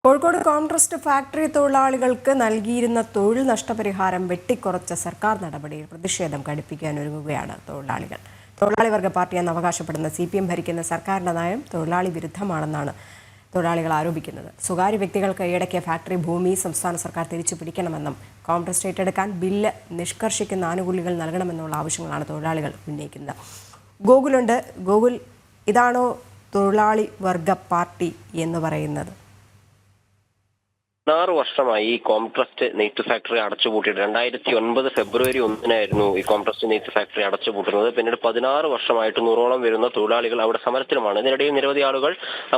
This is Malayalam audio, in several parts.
കോഴിക്കോട് കോംട്രസ്റ്റ് ഫാക്ടറി തൊഴിലാളികൾക്ക് നൽകിയിരുന്ന തൊഴിൽ നഷ്ടപരിഹാരം വെട്ടിക്കുറച്ച സർക്കാർ നടപടിയിൽ പ്രതിഷേധം ഘടിപ്പിക്കാനൊരുങ്ങുകയാണ് തൊഴിലാളികൾ. തൊഴിലാളി വർഗ പാർട്ടിയെന്ന് അവകാശപ്പെടുന്ന CPM ഭരിക്കുന്ന സർക്കാരിന്റെ നയം തൊഴിലാളി വിരുദ്ധമാണെന്നാണ് തൊഴിലാളികൾ ആരോപിക്കുന്നത്. സ്വകാര്യ വ്യക്തികൾ കൈയടക്കിയ ഫാക്ടറി ഭൂമി സംസ്ഥാന സർക്കാർ തിരിച്ചു പിടിക്കണമെന്നും കോംട്രസ്റ്റ് ഏറ്റെടുക്കാൻ ബില്ല് നിഷ്കർഷിക്കുന്ന ആനുകൂല്യങ്ങൾ നൽകണമെന്നുള്ള ആവശ്യങ്ങളാണ് തൊഴിലാളികൾ ഉന്നയിക്കുന്നത്. ഗോകുലുണ്ട്. ഗോകുൽ, ഇതാണോ തൊഴിലാളി വർഗ പാർട്ടി എന്ന് പറയുന്നത്? 16 വർഷമായി ഈ കോംട്രസ്റ്റ് നെയ്ത്ത് ഫാക്ടറി അടച്ചുപൂട്ടിയിട്ട് 2009 ഫെബ്രുവരി 1-നായിരുന്നു ഈ കോംട്രസ്റ്റ് നെയ്ത്ത് ഫാക്ടറി അടച്ചുപൂട്ടുന്നത്. പിന്നീട് 16 വർഷമായിട്ട് 100ഓളം വരുന്ന തൊഴിലാളികൾ അവിടെ സമരത്തിലുമാണ്. ഇതിനിടയിൽ നിരവധി ആളുകൾ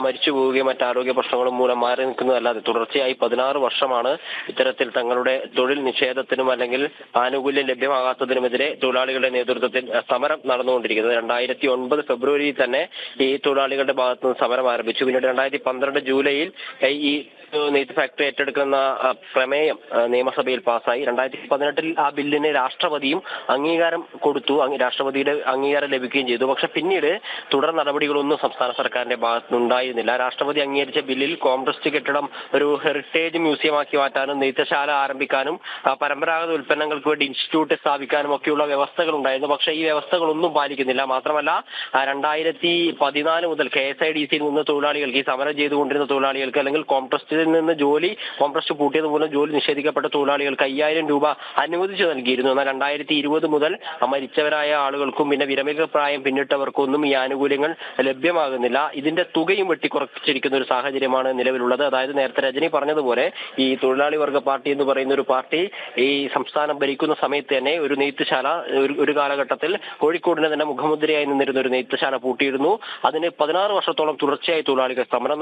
മരിച്ചു പോവുകയും മറ്റ് ആരോഗ്യ പ്രശ്നങ്ങളും മൂലം മാറി നിൽക്കുന്നതല്ലാതെ തുടർച്ചയായി 16 വർഷമാണ് ഇത്തരത്തിൽ തങ്ങളുടെ തൊഴിൽ നിഷേധത്തിനും അല്ലെങ്കിൽ ആനുകൂല്യം ലഭ്യമാകാത്തതിനുമെതിരെ തൊഴിലാളികളുടെ നേതൃത്വത്തിൽ സമരം നടന്നുകൊണ്ടിരിക്കുന്നത്. 2009 ഫെബ്രുവരിയിൽ തന്നെ ഈ തൊഴിലാളികളുടെ ഭാഗത്തുനിന്ന് സമരം ആരംഭിച്ചു. പിന്നീട് 2012 ജൂലൈയിൽ ഈ നെയ്ത്ത് ഫാക്ടറി ഏറ്റെടുക്കുന്ന പ്രമേയം നിയമസഭയിൽ പാസ്സായി. 2018 ആ ബില്ലിന് രാഷ്ട്രപതിയും അംഗീകാരം കൊടുത്തു. രാഷ്ട്രപതിയുടെ അംഗീകാരം ലഭിക്കുകയും ചെയ്തു. പക്ഷെ പിന്നീട് തുടർ നടപടികളൊന്നും സംസ്ഥാന സർക്കാരിന്റെ ഭാഗത്തുനിന്നുണ്ടായിരുന്നില്ല. രാഷ്ട്രപതി അംഗീകരിച്ച ബില്ലിൽ കോംട്രസ്റ്റ് കെട്ടിടം ഒരു ഹെറിറ്റേജ് മ്യൂസിയമാക്കി മാറ്റാനും നെയ്ത്തശാല ആരംഭിക്കാനും പരമ്പരാഗത ഉൽപ്പന്നങ്ങൾക്ക് വേണ്ടി ഇൻസ്റ്റിറ്റ്യൂട്ട് സ്ഥാപിക്കാനും ഒക്കെയുള്ള വ്യവസ്ഥകൾ ഉണ്ടായിരുന്നു. പക്ഷേ ഈ വ്യവസ്ഥകളൊന്നും പാലിക്കുന്നില്ല. മാത്രമല്ല 2014 മുതൽ KSIDCയിൽ നിന്ന് തൊഴിലാളികൾക്ക്, ഈ സമരം ചെയ്തുകൊണ്ടിരുന്ന തൊഴിലാളികൾക്ക് അല്ലെങ്കിൽ കോംട്രസ്റ്റിൽ നിന്ന് കോംട്രസ്റ്റ് പൂട്ടിയത് മൂലം ജോലി നിഷേധിക്കപ്പെട്ട തൊഴിലാളികൾക്ക് 5000 രൂപ അനുവദിച്ചു നൽകിയിരുന്നു. എന്നാൽ 2020 മുതൽ മരിച്ചവരായ ആളുകൾക്കും പിന്നെ വിരമിക പ്രായം പിന്നിട്ടവർക്കൊന്നും ഈ ആനുകൂല്യങ്ങൾ ലഭ്യമാകുന്നില്ല. ഇതിന്റെ തുകയും വെട്ടിക്കുറച്ചിരിക്കുന്ന ഒരു സാഹചര്യമാണ് നിലവിലുള്ളത്. അതായത് നേരത്തെ രജനി പറഞ്ഞതുപോലെ ഈ തൊഴിലാളി വർഗ പാർട്ടി എന്ന് പറയുന്ന ഒരു പാർട്ടി ഈ സംസ്ഥാനം ഭരിക്കുന്ന സമയത്ത് തന്നെ ഒരു നെയ്ത്തുശാല ഒരു കാലഘട്ടത്തിൽ കോഴിക്കോടിന് തന്നെ മുഖമുദ്രയായി നിന്നിരുന്ന ഒരു നെയ്ത്തുശാല പൂട്ടിയിരുന്നു. അതിന് 16 വർഷത്തോളം തുടർച്ചയായി തൊഴിലാളികൾ സമരം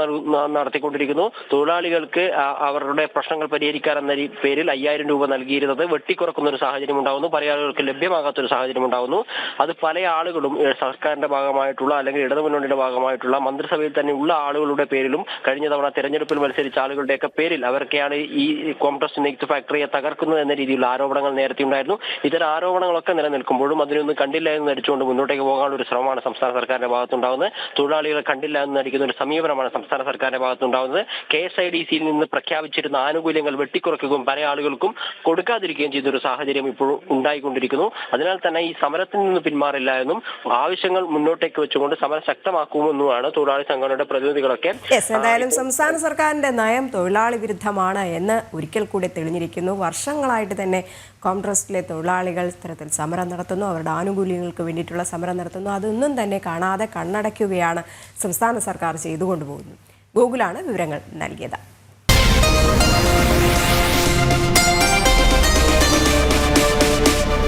നടത്തിക്കൊണ്ടിരിക്കുന്നു. തൊഴിലാളികൾക്ക് അവരുടെ പ്രശ്നങ്ങൾ പരിഹരിക്കാൻ എന്ന പേരിൽ 5000 രൂപ നൽകിയിരുന്നത് വെട്ടിക്കുറക്കുന്ന ഒരു സാഹചര്യം ഉണ്ടാകുന്നു. പല ആളുകൾക്ക് ലഭ്യമാകാത്ത ഒരു സാഹചര്യം ഉണ്ടാകുന്നു. അത് പല ആളുകളും സർക്കാരിന്റെ ഭാഗമായിട്ടുള്ള അല്ലെങ്കിൽ ഇടതുമുന്നണിയുടെ ഭാഗമായിട്ടുള്ള മന്ത്രിസഭയിൽ തന്നെ ഉള്ള ആളുകളുടെ പേരിലും കഴിഞ്ഞ തവണ തെരഞ്ഞെടുപ്പിൽ മത്സരിച്ച ആളുകളുടെയൊക്കെ പേരിൽ അവർക്കെയാണ് ഈ കോംട്രസ്റ്റ് നെയ്ത്ത് ഫാക്ടറിയെ തകർക്കുന്നത് എന്ന രീതിയിലുള്ള ആരോപണങ്ങൾ നേരത്തെ ഉണ്ടായിരുന്നു. ഇത്തരം ആരോപണങ്ങളൊക്കെ നിലനിൽക്കുമ്പോഴും അതിനൊന്നും കണ്ടില്ല എന്ന് നടിച്ചുകൊണ്ട് മുന്നോട്ടേക്ക് പോകാനുള്ള ഒരു ശ്രമമാണ് സംസ്ഥാന സർക്കാരിന്റെ ഭാഗത്തുണ്ടാകുന്നത്. തൊഴിലാളികളെ കണ്ടില്ല എന്ന് നടിക്കുന്ന ഒരു സമീപനമാണ് സംസ്ഥാന സർക്കാരിന്റെ ഭാഗത്തുണ്ടാകുന്നത്. KSIDCയിൽ നിന്ന് പ്രഖ്യാപിച്ചിരുന്ന ആനുകൂല്യങ്ങൾ വെട്ടിക്കുറയ്ക്കുകയും പല ആളുകൾക്കും കൊടുക്കാതിരിക്കുകയും ചെയ്ത ഒരു സാഹചര്യം ഇപ്പോഴും ഉണ്ടായിക്കൊണ്ടിരിക്കുന്നു. അതിനാൽ തന്നെ ഈ സമരത്തിൽ നിന്ന് പിന്മാറില്ല എന്നും ആവശ്യങ്ങൾ മുന്നോട്ടേക്ക് വെച്ചുകൊണ്ട് സമരം ശക്തമാക്കുമെന്നുമാണ് തൊഴിലാളി സംഘടനയുടെ പ്രതിനിധികളൊക്കെ. എന്തായാലും സംസ്ഥാന സർക്കാരിന്റെ നയം തൊഴിലാളി വിരുദ്ധമാണ് എന്ന് ഒരിക്കൽ കൂടി തെളിഞ്ഞിരിക്കുന്നു. വർഷങ്ങളായിട്ട് തന്നെ കോംട്രസ്റ്റിലെ തൊഴിലാളികൾ ഇത്തരത്തിൽ സമരം നടത്തുന്നു, അവരുടെ ആനുകൂല്യങ്ങൾക്ക് വേണ്ടിയിട്ടുള്ള സമരം നടത്തുന്നു. അതൊന്നും തന്നെ കാണാതെ കണ്ണടയ്ക്കുകയാണ് സംസ്ഥാന സർക്കാർ ചെയ്തുകൊണ്ടുപോകുന്നത്. ഗൂഗിളാണ് വിവരങ്ങൾ നൽകിയത്.